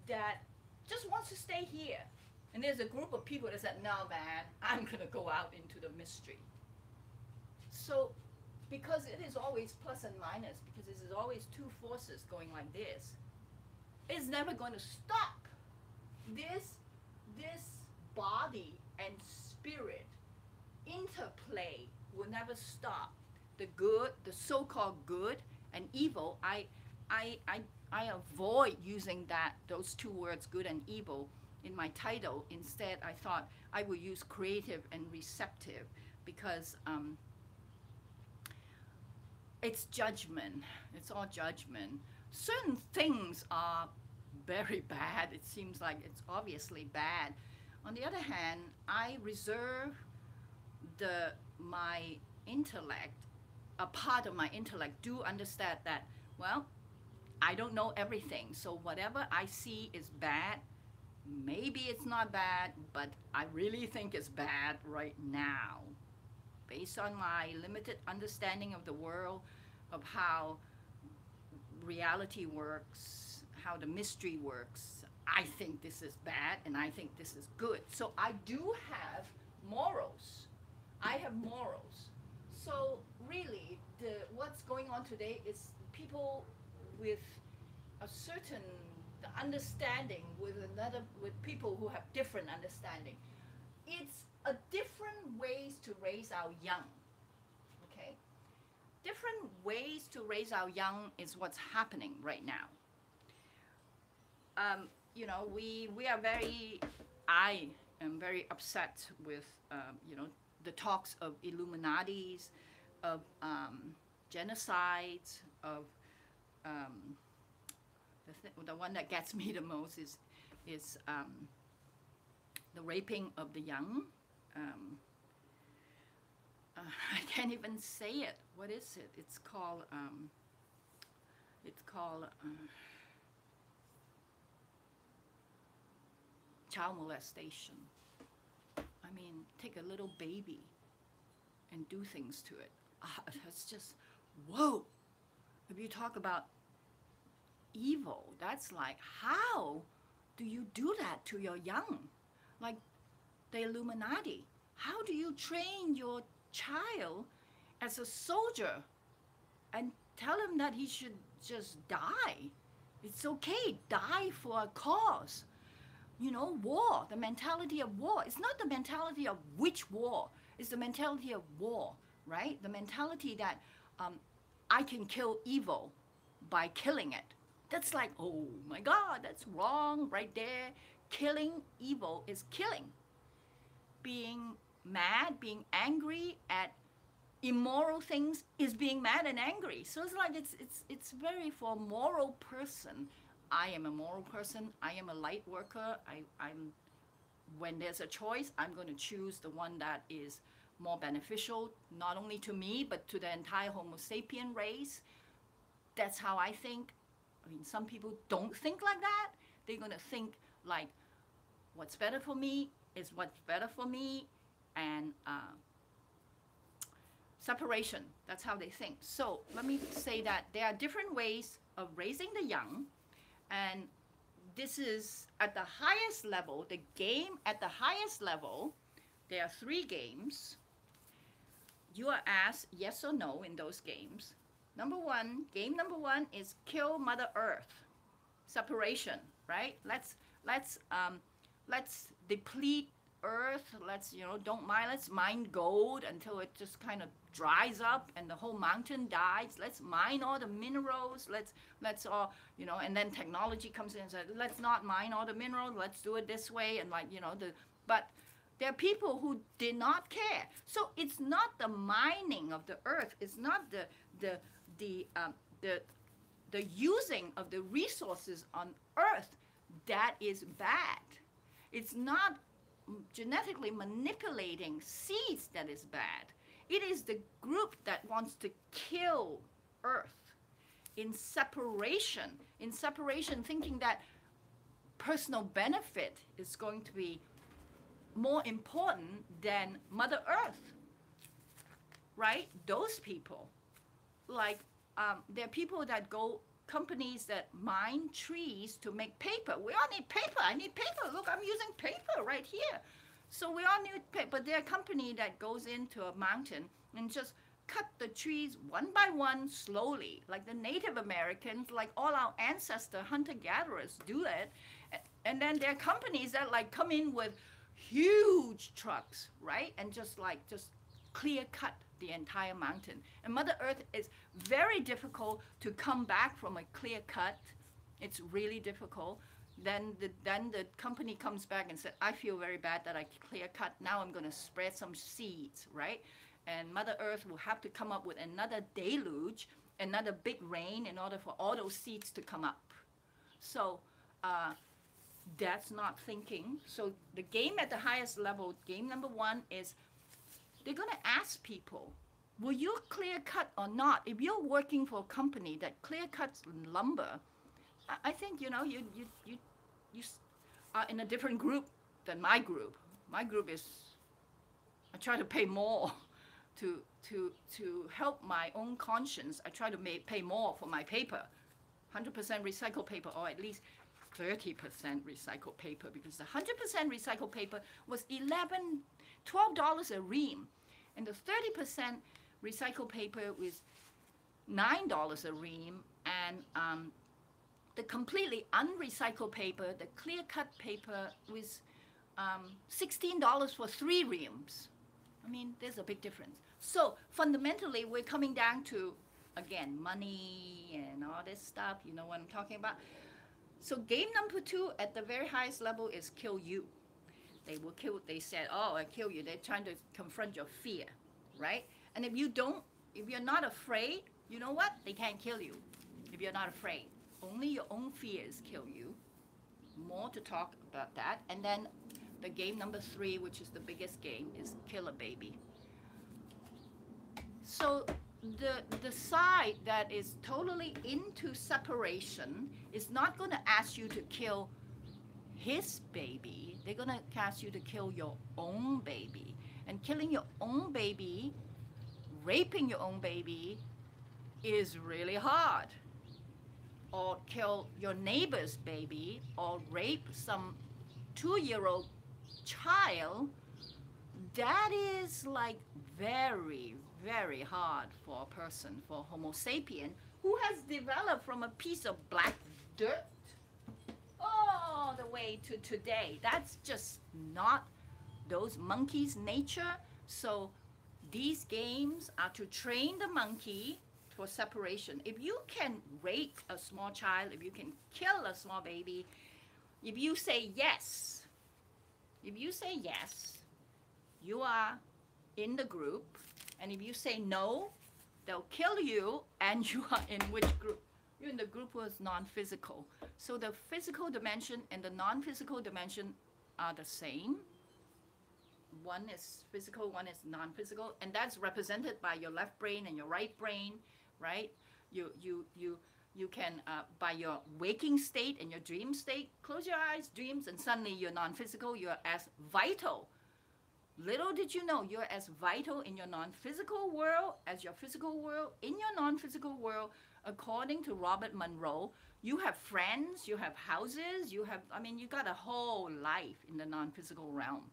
that just wants to stay here. And there's a group of people that said, no, man, I'm going to go out into the mystery. So, because it is always plus and minus, because there's always two forces going like this, it's never going to stop. This body and spirit interplay will never stop. The good, the so-called good and evil, I avoid using those two words, good and evil, in my title. Instead, I thought I would use creative and receptive because it's judgment. It's all judgment. Certain things are very bad. It seems like it's obviously bad. On the other hand, I reserve my intellect, a part of my intellect, do understand that, well, I don't know everything. So whatever I see is bad. Maybe it's not bad, but I really think it's bad right now. Based on my limited understanding of the world, of how reality works, how the mystery works, I think this is bad and I think this is good. So I do have morals. I have morals. So really, what's going on today is people with a certain understanding with people who have different understanding. It's a different ways to raise our young. Okay, different ways to raise our young is what's happening right now. You know, I am very upset with you know, the talks of Illuminatis, of genocides, of the one that gets me the most is the raping of the young. I can't even say it. What is it? It's called child molestation. I mean, take a little baby and do things to it. That's just, whoa. If you talk about evil, that's like, how do you do that to your young? Like the Illuminati. How do you train your child as a soldier and tell him that he should just die? It's okay, die for a cause. You know, war, the mentality of war. It's not the mentality of which war. It's the mentality of war, right? The mentality that I can kill evil by killing it. That's like, oh my God, that's wrong right there. Killing evil is killing. Being mad, being angry at immoral things is being mad and angry. So it's like, it's very for a moral person. I am a moral person. I am a light worker. I'm when there's a choice, I'm going to choose the one that is more beneficial, not only to me, but to the entire Homo sapien race. That's how I think. I mean, some people don't think like that. They're going to think like, what's better for me is what's better for me, and separation. That's how they think. So let me say that there are different ways of raising the young, and this is at the highest level, the game at the highest level. There are 3 games. You are asked yes or no in those games. Game number one is kill Mother Earth. Separation, right? Let's deplete Earth. Let's, you know, let's mine gold until it just kind of dries up and the whole mountain dies. Let's mine all the minerals. Let's all, you know, and then technology comes in and says, let's not mine all the minerals. Let's do it this way. And like, you know, but there are people who did not care. So it's not the mining of the earth. It's not the using of the resources on earth that is bad. It's not genetically manipulating seeds that is bad. It is the group that wants to kill earth in separation, thinking that personal benefit is going to be more important than Mother Earth, right? Those people, like, there are people that go, companies that mine trees to make paper. We all need paper. I need paper. Look, I'm using paper right here. So we all need paper. But there are a company that goes into a mountain and just cut the trees one by one slowly, like the Native Americans, like all our ancestor hunter-gatherers do it. And then there are companies that like come in with huge trucks, right? And just clear cut the entire mountain. And Mother Earth is very difficult to come back from a clear cut. It's really difficult. then the company comes back and said, I feel very bad that I clear cut. Now I'm going to spread some seeds, right? And Mother Earth will have to come up with another deluge, another big rain in order for all those seeds to come up. So that's not thinking. So the game at the highest level, game number 1 is they're going to ask people, will you clear cut or not? If you're working for a company that clear cuts lumber, I think, you know, you are in a different group than my group. My group is, I try to pay more to help my own conscience. I try to pay more for my paper, 100% recycled paper, or at least 30% recycled paper, because the 100% recycled paper was $12 a ream, and the 30% recycled paper was $9 a ream, and the completely unrecycled paper, the clear-cut paper, was $16 for 3 reams. I mean, there's a big difference. So fundamentally, we're coming down to, again, money and all this stuff. You know what I'm talking about? So game number 2 at the very highest level is kill you. They will kill, they said, oh, I kill you. They're trying to confront your fear, right? And if you're not afraid, you know what? They can't kill you if you're not afraid. Only your own fears kill you. More to talk about that. And then the game number 3, which is the biggest game, is kill a baby. So the side that is totally into separation is not going to ask you to kill his baby. They're going to ask you to kill your own baby. And killing your own baby, raping your own baby, is really hard. Or kill your neighbor's baby, or rape some 2-year-old child, that is like very, very hard for a person, for Homo sapien, who has developed from a piece of black dirt all the way to today. That's just not those monkeys' nature. So these games are to train the monkey for separation. If you can rape a small child, if you can kill a small baby, if you say yes, you are in the group, and if you say no, they'll kill you, and you are in which group? You're in the group was non-physical. So the physical dimension and the non-physical dimension are the same. One is physical, one is non-physical, and that's represented by your left brain and your right brain, right? You can, by your waking state and your dream state, close your eyes, dreams, and suddenly you're non-physical, you're as vital. Little did you know, you're as vital in your non-physical world as your physical world. In your non-physical world, according to Robert Monroe, you have friends, you have houses, you have, I mean, you got a whole life in the non-physical realm.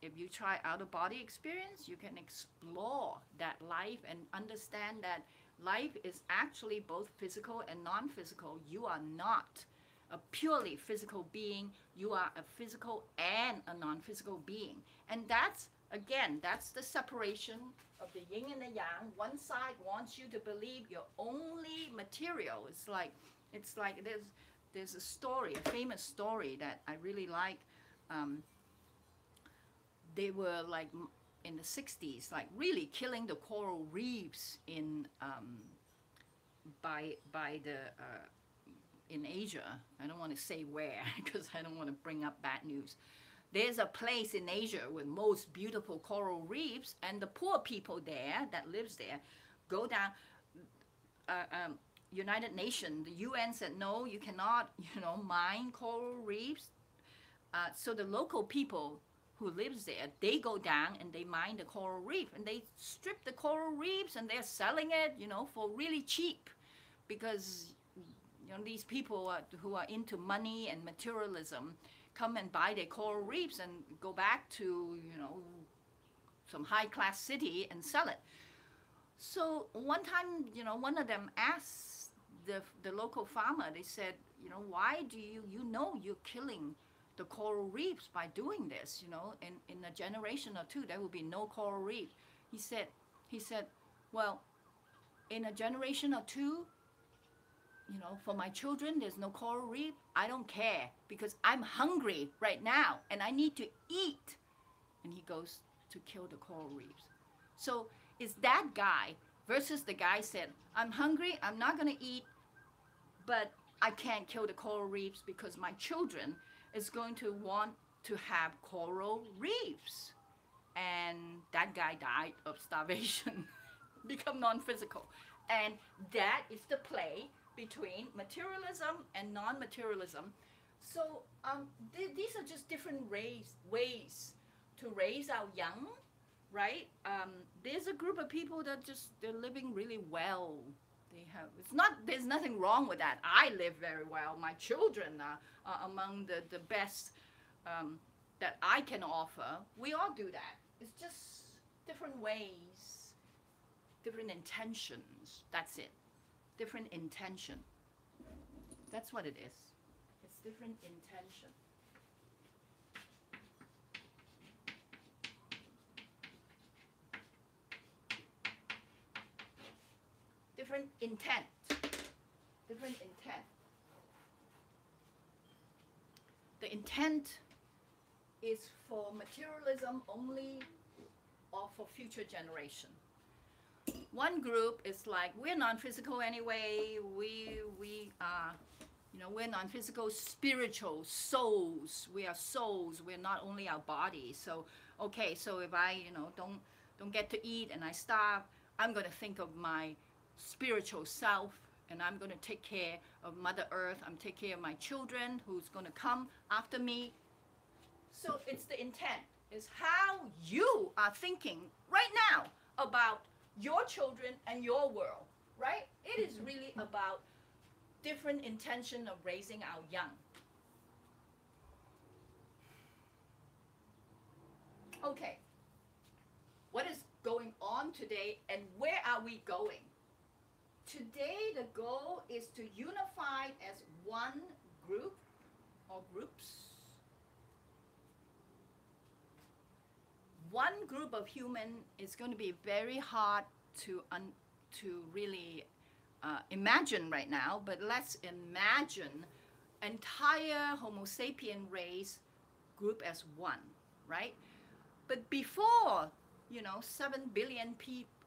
If you try out-of-body experience, you can explore that life and understand that life is actually both physical and non-physical. You are not a purely physical being. You are a physical and a non-physical being. And that's, again, that's the separation of the yin and the yang. One side wants you to believe you're only material. It's like there's a story, a famous story that I really like. They were like in the 60s, like really killing the coral reefs in in Asia. I don't want to say where because I don't want to bring up bad news. There's a place in Asia with most beautiful coral reefs, and the poor people there that lives there go down. United Nations, the UN said no, you cannot, mine coral reefs. So the local people who lives there, they go down and they mine the coral reef, and they strip the coral reefs and they're selling it, for really cheap, because these people who are into money and materialism come and buy their coral reefs and go back to some high-class city and sell it. So one time, one of them asked the local farmer, they said, why do you're killing the coral reefs by doing this? In a generation or two, there will be no coral reef. He said, well, in a generation or two, you know, for my children, there's no coral reef. I don't care because I'm hungry right now and I need to eat. And he goes to kill the coral reefs. So it's that guy versus the guy said, I'm hungry, I'm not going to eat, but I can't kill the coral reefs because my children is going to want to have coral reefs. And that guy died of starvation, become non-physical. And that is the play between materialism and non-materialism. So these are just different ways to raise our young, right? There's a group of people that they're living really well. There's nothing wrong with that. I live very well. My children are among the best that I can offer. We all do that. It's just different ways, different intentions. That's it. Different intention. That's what it is. It's different intention. Different intent. Different intent. The intent is for materialism only or for future generation. One group is like, we're non-physical anyway, we are, you know, we're non-physical, spiritual, souls. We are souls, we're not only our body. So, okay, so if I, you know, don't get to eat and I starve, I'm going to think of my spiritual self, and I'm going to take care of Mother Earth. I'm take care of my children who's going to come after me. So it's the intent. It's how you are thinking right now about your children and your world, right? It is really about different intention of raising our young. Okay, what is going on today and where are we going? Today the goal is to unify as one group or groups. One group of human is going to be very hard to really imagine right now, but let's imagine entire Homo sapien race group as one, right? But before, you know, 7 billion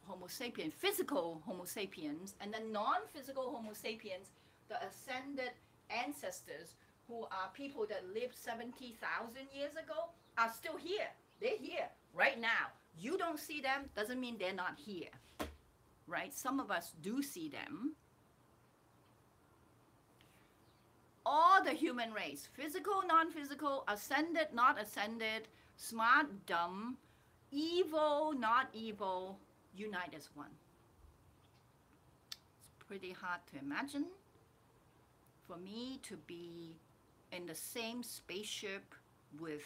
Homo sapiens, physical Homo sapiens, and then non-physical Homo sapiens, the ascended ancestors who are people that lived 70,000 years ago are still here. They're here right now. You don't see them, doesn't mean they're not here, right? Some of us do see them. All the human race, physical, non-physical, ascended, not ascended, smart, dumb, evil, not evil, unite as one. It's pretty hard to imagine for me to be in the same spaceship with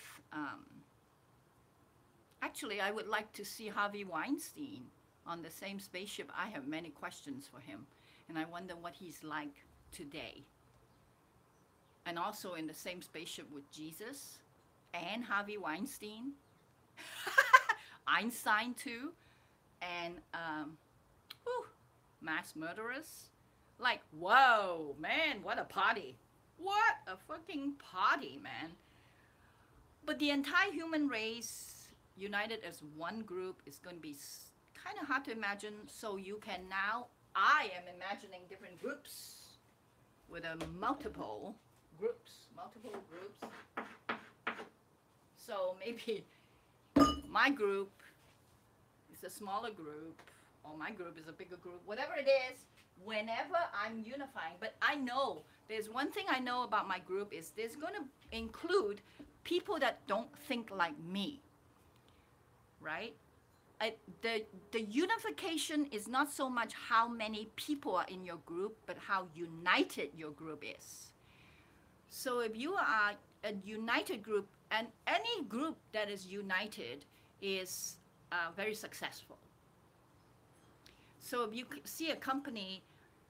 actually, I would like to see Harvey Weinstein on the same spaceship. I have many questions for him, and I wonder what he's like today. And also in the same spaceship with Jesus and Harvey Weinstein, Einstein too, and mass murderers. Like, whoa, man, what a party. What a fucking party, man. But the entire human race united as one group is going to be kind of hard to imagine. So you can now, I am imagining different groups with multiple groups. So maybe my group is a smaller group, or my group is a bigger group, whatever it is, whenever I'm unifying. But I know, there's one thing I know about my group is there's going to include people that don't think like me. Right? The unification is not so much how many people are in your group, but how united your group is. So if you are a united group, and any group that is united is very successful. So if you see a company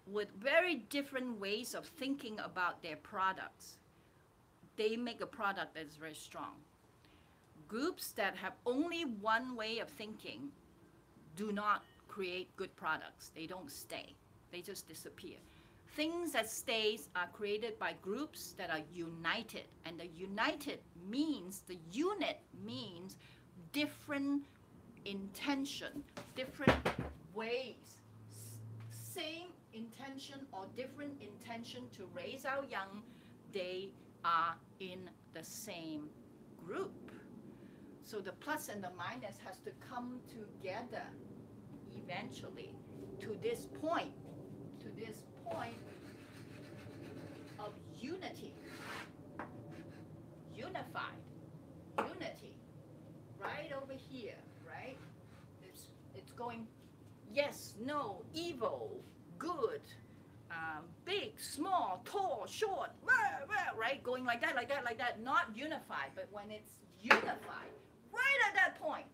with very different ways of thinking about their products, they make a product that is very strong. Groups that have only one way of thinking do not create good products. They don't stay. They just disappear. Things that stays are created by groups that are united. And the united means, the unit means different intention, different ways, same intention or different intention to raise our young, they are in the same group. So the plus and the minus has to come together eventually to this point of unity, unified, unity, right over here, right? It's going yes, no, evil, good, big, small, tall, short, right? Going like that, like that, like that, not unified. But when it's unified, right at that point,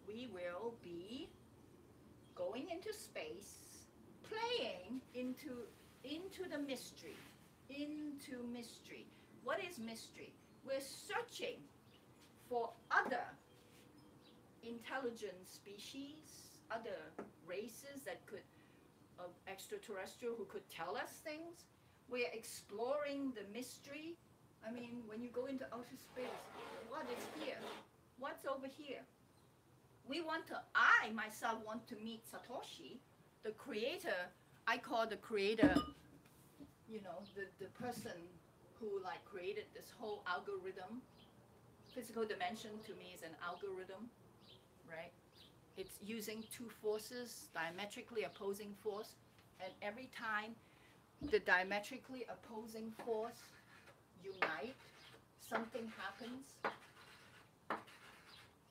we will be going into space, playing into the mystery, into mystery. What is mystery? We're searching for other intelligent species, other races that could, of extraterrestrial who could tell us things. We're exploring the mystery. I mean, when you go into outer space, what is here? What's over here? I myself want to meet Satoshi, the creator. I call the creator, the person who like created this whole algorithm. Physical dimension to me is an algorithm, right? It's using two forces, diametrically opposing force, and every time the diametrically opposing force unite, something happens.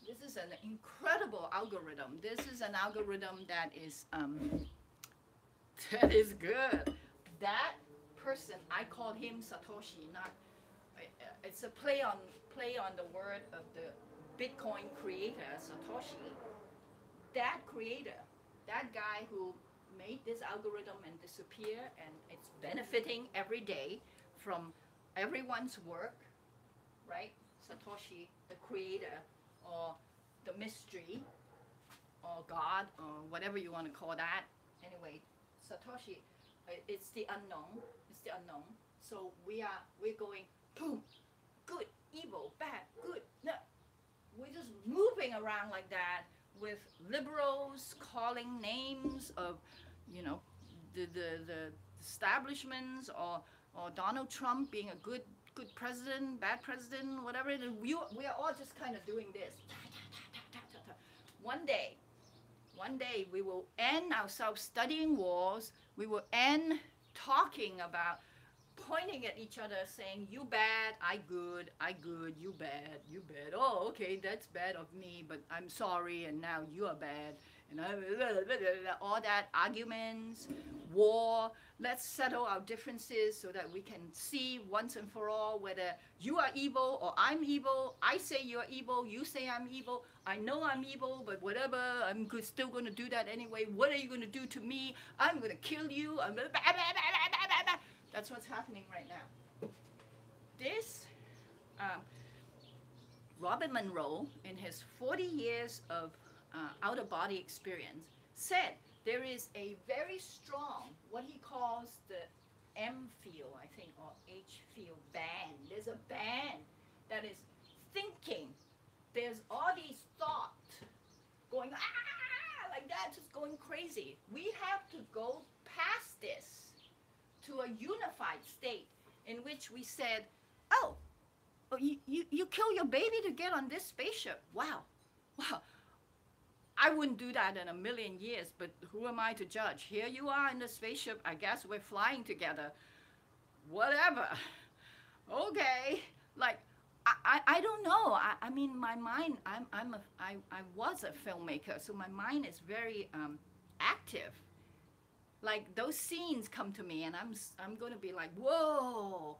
This is an incredible algorithm. This is an algorithm that is good. That person, I call him Satoshi. Not. It's a play on the word of the Bitcoin creator, Satoshi. That creator, that guy who made this algorithm and disappear, and it's benefiting every day from everyone's work, right? Satoshi, the creator, or the mystery, or God, or whatever you want to call that. Anyway, Satoshi, it's the unknown. It's the unknown. So we're going boom, good, evil, bad, good. No, we're just moving around like that with liberals calling names of, the establishments, or Donald Trump being a good president, bad president, whatever it is. We are all just kind of doing this. One day we will end ourselves studying wars. We will end talking about, pointing at each other, saying, you bad, I good, you bad, you bad. Oh, okay, that's bad of me, but I'm sorry, and now you are bad. And all that arguments, war. Let's settle our differences so that we can see once and for all whether you are evil or I'm evil. I say you're evil, you say I'm evil. I know I'm evil, but whatever, I'm still going to do that anyway. What are you going to do to me? I'm going to kill you. I'm going to... That's what's happening right now. This, Robert Monroe, in his 40 years of out-of-body experience, said there is a very strong, what he calls the M field, I think, or H field band. There's a band that is thinking. There's all these thoughts going, like that, just going crazy. We have to go past this to a unified state in which we said, oh, you kill your baby to get on this spaceship. Wow. I wouldn't do that in a million years, but who am I to judge? Here you are in the spaceship. I guess we're flying together. Whatever. Okay. Like, I don't know. I mean, my mind, I was a filmmaker, so my mind is very active. Like, those scenes come to me, and I'm going to be like, whoa,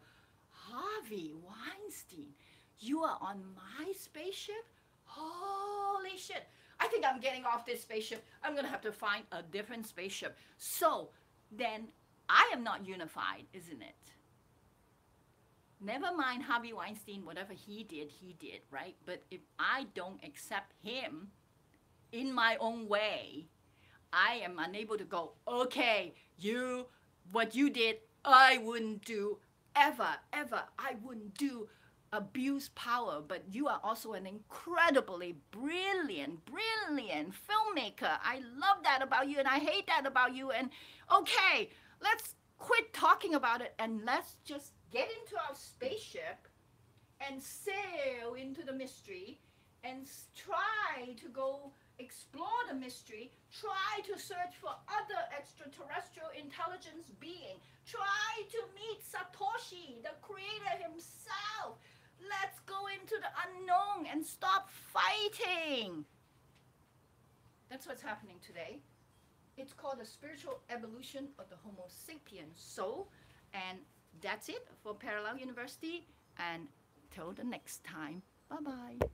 Harvey Weinstein, you are on my spaceship? Holy shit. I think I'm getting off this spaceship. I'm going to have to find a different spaceship. So then I am not unified, isn't it? Never mind Harvey Weinstein, whatever he did, right? But if I don't accept him in my own way, I am unable to go, okay, you what you did, I wouldn't do ever, ever. I wouldn't do abuse power, but you are also an incredibly brilliant filmmaker. I love that about you and I hate that about you. And okay, let's quit talking about it and let's just get into our spaceship and sail into the mystery and try to go explore the mystery, try to search for other extraterrestrial intelligence being, try to meet Satoshi, the creator himself. Let's go into the unknown and stop fighting. That's what's happening today. It's called the spiritual evolution of the Homo sapiens soul. And that's it for Parallel University. And till the next time, bye-bye.